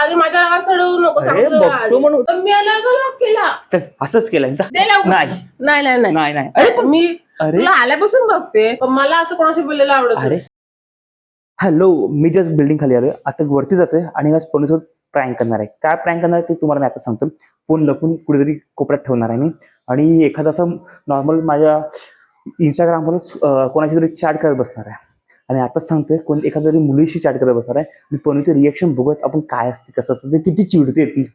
अरे माझ्या रागात चढवू नको. अरे बघतो म्हणून पण मी आला का लॉक केला? चल असंच केलं नाही नाही नाही नाही नाही. अरे मी अरे तुला आल्यापासून बघते, पण मला असं कोणाशी बोललेलं आवडत अरे नाही. हॅलो, मी जस्ट बिल्डिंग खाली आलोय, आता वरती जातोय आणि आज फोनसोबत प्रँक करणार आहे. काय प्रँक करणार आहे ते तुम्हाला मी आता सांगतो. फोन लपून कुठेतरी कोपऱ्यात ठेवणार आहे मी आणि एखादा असं नॉर्मल माझ्या इंस्टाग्रामवर कोणाशी तरी चॅट करत बसणार आहे आणि आताच सांगतोय कोण एखाद्या तरी मुलीशी चॅट करत बसणार आहे आणि पनूचे रिएक्शन बघत आपण काय असते कसं असतं ते किती चिडते ती.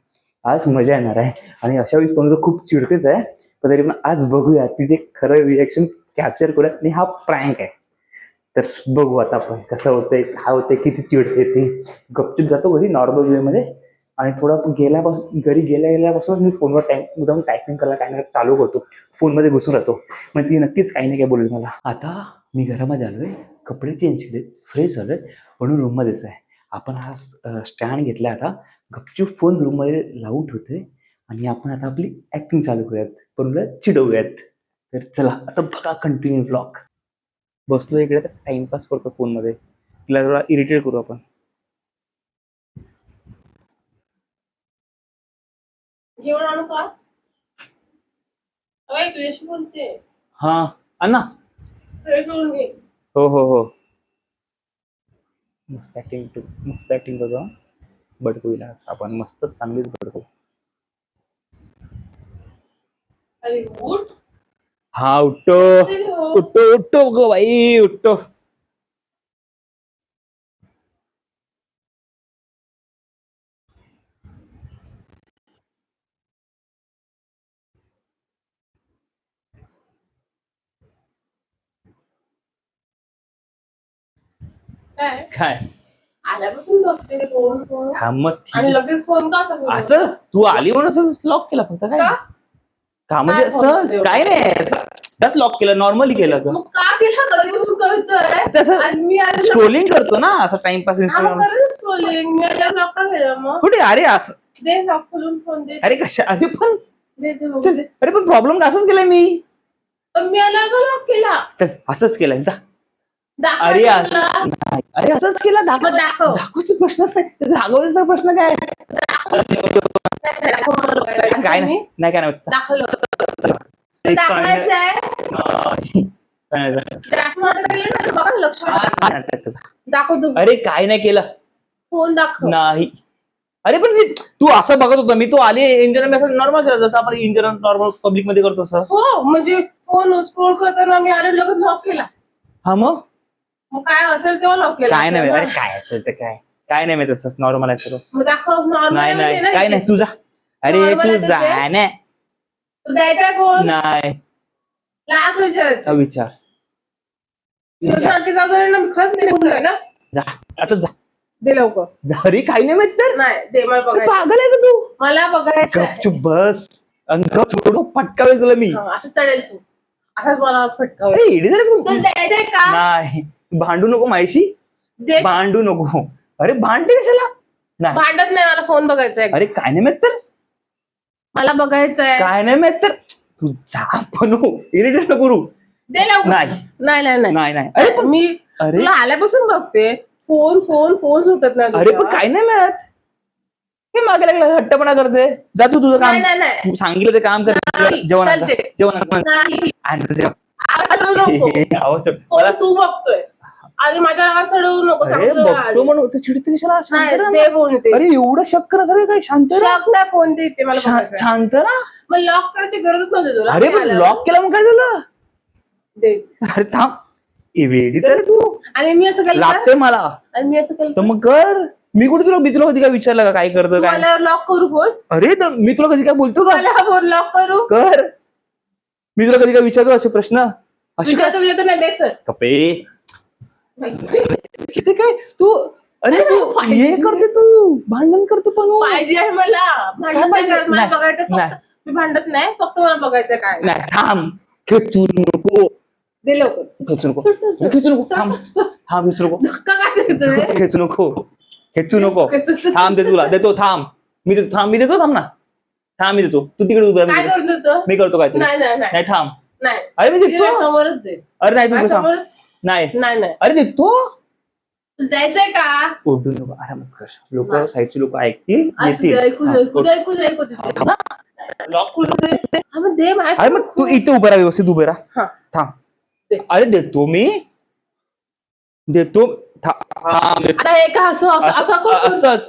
आज मजा येणार आहे आणि अशा वेळेस पनू तर खूप चिडतेच आहे, पण तरी पण आज बघूया तिचे खरं रिएक्शन कॅप्चर करूयात आणि हा प्रँक आहे. तर बघू आता आपण कसं होतंय काय होतंय किती चिडते ती. गपचूप जातो घरी नॉर्मल वे मध्ये आणि थोडं घरी गेल्यापासून मी फोनवर मुद्दाम टायपिंग करायला काय नाही चालू करतो, फोनमध्ये घुसून राहतो. मग ती नक्कीच काही नाही काय बोलेल मला. आता मी घरामध्ये आलोय, कपडे चेंज केले, फ्रेश झालोय, म्हणून रूममध्येच आहे. आपण हा स्टँड घेतलाय, आता गपचूप फोन रूममध्ये लावून ठेवतोय आणि आपण आता आपली ऍक्टिंग चालू करूयात, पण चिडवूयात. तर चला आता बघा कंटिन्यू ब्लॉग. बसलो इकडे तर टाइमपास करतो फोनमध्ये, तिला थोडा इरिटेट करू आपण. जेवण आणू का? तुझ्याशी बोलते. हा अण्णा. फ्रेश होऊन घे. हो हो हो, मस्त ऍक्टिंग करतो. बडकूला आपण मस्त चांगलीच बडकू. अरे उठ. हा उठतो उठतो उठतो गो बाई उठतो. काय आल्यापासून बघते फोन फोन हा मग आणि लगेच फोन का असं असंच तू आली म्हणून असंच लॉक केला फक्त काय का? का म्हणजे काय बोलतोय सहज काय नाही त्याच लॉक केलं, नॉर्मली केलं मग का केला? कधीपासून करतोय? तसं आणि मी आधी स्क्रोलिंग करतो ना असं टाइमपास इंस्टाग्राम. स्क्रोलिंग मी आधी लॉक का केलं मग? कुठे अरे असं दे लॉक खोलून फोन दे. अरे कशा अरे पण दे दे बघू चल, दे. अरे पण प्रॉब्लेम असंच केलाय मी. पण मी आला का लॉक केला? चल असंच केलाय जा. दाखव अरे मला. नाही, अरे असंच केला मग दाखव. दाखवायचा प्रश्नच नाही, दाखवायचा प्रश्न काय दाखव मला बघायला. काय नाही नाही काय नाही दाखवलं. एक दाखवायचं आहे. काय जास्त मोठं केलं ना, बघा लक्ष. नाही. दाखव तू. अरे काय नाही केलं फोन दाखव. नाही. अरे पण तू असं बघत होता, मी तू आली इंजन मी असं नॉर्मल केलं जसं आपण इंजन नॉर्मल पब्लिक मध्ये करतो तसं. हो म्हणजे फोन स्क्रोल करताना मी अरे लगेच लॉक केला. हा मग काय असेल तेव्हा लॉक केला. काय नाही अरे काय असेल तर काय नाही मी तसंच नॉर्मल आहे सगळं. मग दाखव. नाही नाही काय नाही तुझा. अरे Normal तू आहे जा ते? नाही तू द्यायचा फोन. नाही लास्ट विचार. विचार तुझ्यासाठी जागा ना, मी खरंच निघून जाईल ना. जा आता जा दे लवकर. जा. अरे काही नाही माहित तर नाही दे मला तू बघायचं. पागल आहे का तू. मला बघायचं आहे. गपचूप बस अंग थोडं फटकावेल तुला मी. असं चढेल तू. असंच मला फटकाव. अरे इडी झाली तू. तुला द्यायचंय का? नाही भांडू नको माझ्याशी, दे. भांडू नको. अरे भांडते कशाला. नाही भांडत नाही, मला फोन बघायचा आहे. अरे काय नाही माहित तर मला बघायचं आहे. काय नाही माहित तर तू जा पण इरिटेट नको करू. दे लवकर. नाही नाही नाही नाही. नाही नाही अरे पण मी अरे तुला आल्यापासून बघते, फोन फोन फोन सुटत नाही अरे तुझा. पण काय नाही मिळत. हे मागे लागला हट्टपणा करते. जा तू तुझं काम. नाही नाही नाही. तू सांगितलं ते काम कर. नाही, जेवणाचं चालते. जेवणाचं नाही. आणि जेवण. आवाज करू नको. आवाज चढ. फोन मला तू बघतोय. अरे माझ्या रागात चढवू नको. अरे सांगतो बघतो आधीच. म्हणून तू चिडते कशाला. शांत नाही राहा दे ना. फोन ते. अरे एवढं शक करत काय शांत राहा. शॉक नाही, फोन दे ते मला बघायचं आहे. शांत राहा. मग लॉक करायची गरजच नव्हती तुला. अरे मी पण आल्यावर. लॉक केला मग काय झालं. दे. अरे थांब वेडी तर तू आणि मी असं केलं तर? लागते मला. आणि मी असं केलं तर तर? मग कर. मी कुठे तुला मी तुला कधी काय विचारलं का काय करतं काय. मला लॉक करू फोन. अरे तर मी तुला कधी काय बोलतो का. मला फोन लॉक करू. कर. मी तुला कधी काय विचारतो असे प्रश्न असे काय तुझ्या तर नाही द्यायचं. कपे किती काय तू. अरे तू हे करते तू भांडण करते पण पाहिजे आहे मला. भांडत नाही पाहिजे? करत, मला नाही, बघायचं नाही. फक्त. मी भांडत नाही, फक्त मला बघायचं काय. नाही थांब खेचू नको. दे लवकर. खेचू नको सोड, सोड, सोड. खेचू नको सोड, थांब सोड, सोड. थांब खेचू नको धक्का काय देतोय? खेचू नको खेचू नको थांब दे तुला देतो थांब मी देतो थांब मी देतो थांब ना थांब मी देतो तू तिकडे उभा काय करतो तो? मी करतो काय नाही नाही नाही नाही थांब नाही. अरे मी तुझ्या देतो समोरच दे. अरे नाही तू माझ्या थांब समोरच. नाही नाही नाही. अरे देतो तुला द्यायचंय का? ओरडू नको, आरामात कर. लोक हा. साईडचे लोक ऐकतील, असू दे, येतील. ऐकू दे, ऐकू दे, ऐकू दे, ऐकू दे. लॉक खोलून दे. हा, मग दे माझ्या. अरे मग तू इथे उभं राहा, व्यवस्थित उभे राहा. हा. थांब. दे. अरे देतो मी, देतो. आता हे का असं असं कोण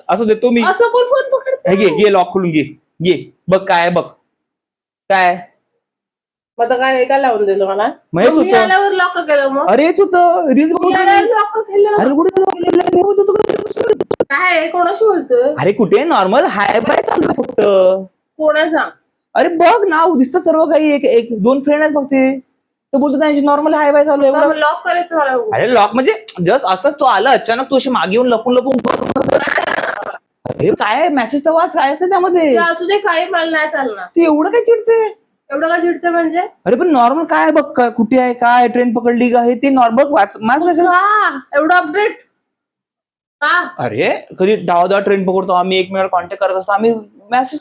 असं देतो मी. असं कोण फोन पकडत? हे घे लॉक खोलून घे. बघ काय बघ काय. मग आता काय हे काय लावून दिलं मला? मग हेच मी होतं. आल्यावर लॉक केलं मग? अरे हेच होतं, रील्स मी आल्यावर लॉक केलं. अरे कुठे काय आहे? कोणाशी बोलतोय? अरे कुठे नॉर्मल हाय बाय चालू फक्त. कोणाचा? अरे बघ नाव दिसतं सर्व काही. एक दोन फ्रेंड आहेत फक्त ते बोलतो त्यांची नॉर्मल हाय बाय चालू आहे. लॉक करायचं मला. अरे लॉक म्हणजे जस्ट असंच तो आला अचानक, तू अशी मागे येऊन लपून अरे काय मेसेज तर वाच, काय असतं त्यामध्ये. असू दे, काही मला नाही चालणार. तू एवढं काय चिडते? एवढं का चिडते म्हणजे? अरे पण नॉर्मल काय बघ, कुठे आहे, काय ट्रेन पकडली का, हे ते नॉर्मल वाच मेसेज. एवढं अपडेट का? अरे कधी डावा ट्रेन पकडतो आम्ही, एकमेकाला कॉन्टॅक्ट करत असतो आम्ही, मेसेज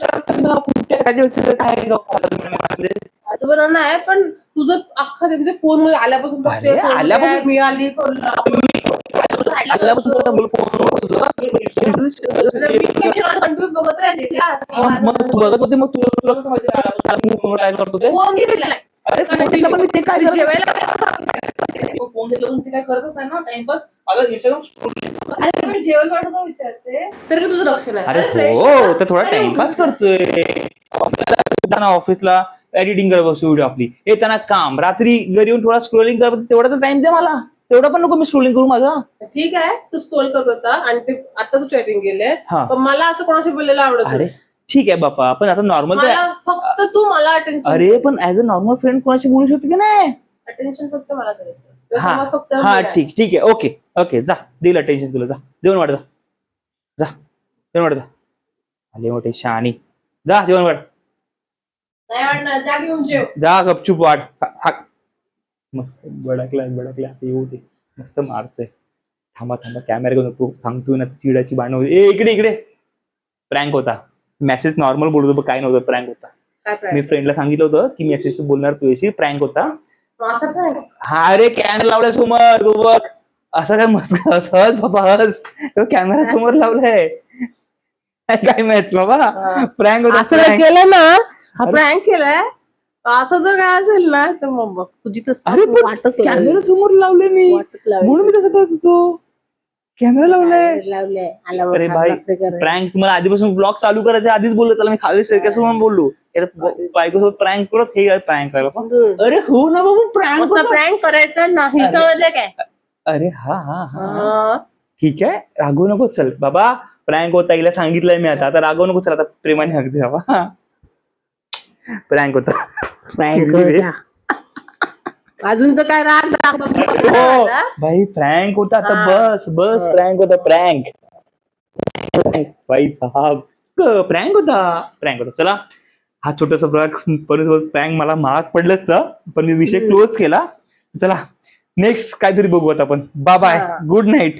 बरं नाही, पण तुझं अख्खा म्हणजे फोन मध्ये आल्यापासून अरे, आल्यापासून- मी आली फोन बघत राहते बघत होते. मग तुला कसं माहिती फोन काय करतो ते? फोन घेतलेला. अरे फोन घेतला पण मी ते काय करत- जेवायला फोन घेतला पण ते काय करतच नाही ना, टाइमपास. माझं इंस्टाग्राम जेवण वाटत विचारते तरी तुझं लक्ष नाही. अरे हो, तर थोडा टाइमपास करतोय. ऑफिसला एडिटिंग करत बसतो व्हिडिओ आपली, येताना काम, रात्री घरी येऊन थोडा स्क्रोलिंग करत, तेवढा तर टाइम द्या मला. तेवढा पण नको मी स्क्रोलिंग करू माझा. ठीक आहे, तू स्क्रोल करत होता आणि ते आता तू चॅटिंग केले, हा. पण मला असं कोणाशी बोललेलं आवडत अरे नाही. ठीक आहे बापा, पण आता नॉर्मल मला फक्त तू मला अटेन्शन. अरे पण ऍज अ नॉर्मल फ्रेंड कोणाशी बोलू शकतो की नाही? अटेन्शन फक्त मला द्यायचं. हा त्याच्यामुळे फक्त हा मी आहे. ठीक आहे, ओके जा, देईल अटेन्शन तुला. जा जेवण वाट, जा जेवण वाट, जा. आले मोठे शहाणी, जा जेवण वाट, नाही वाटणार, जा घेऊन जेव. जा गपचूप वाट. मस्त बडकला येऊ दे, मस्त मारतोय. थांबा कॅमेरा घेऊन नको, सांगतोय ना चिडाची बाण. इकडे प्रँक होता. मेसेज नॉर्मल बोलत होतो, काय नव्हतं, प्रँक होता. काय मी prank? फ्रेंडला सांगितलं होतं की मेसेज बोलणार तुझ्याशी, प्रँक होता. असं prank? हा अरे कॅमेरा लावलाय समोर, तू बघ. असं काय मस्त सहज बाबा, हस कॅमेरा समोर लावलाय. काय मॅच बाबा, प्रँक होता. असं जर केलं ना, हा प्रँक केलाय, असं जर काय असेल ना, तर मग बघ तुझी तर अरे पण वाटच कॅमेरा समोर लावले मी, म्हणून मी तसं करत होतो. कॅमेरा लावलाय. अरे भाई प्रँक तुम्हाला आधीपासून ब्लॉग चालू करायच्या आधीच बोललो त्याला मी, खाली कसं म्हणून बोललो बायकोसोबत प्रँक करत, हे प्रँक करायला. अरे हो ना बाबा, प्रँक करायचं नाही, समजलं काय? अरे हा ठीक आहे, रागवू नको. चल बाबा, प्रँक होता, हिला सांगितलंय मी. आता रागवू नको. चल आता प्रेमाने अगदी बाबा, प्रँक होता. अजून तर काय राग हो भाई, प्रँक होता. आता बस प्रँक होता, प्रँक भाई साहब, प्रँक होता. चला, हा छोटासा प्रँक मला महाग पडलंच तर, पण मी विषय क्लोज केला. चला नेक्स्ट काहीतरी बघू आता आपण. Bye, good night.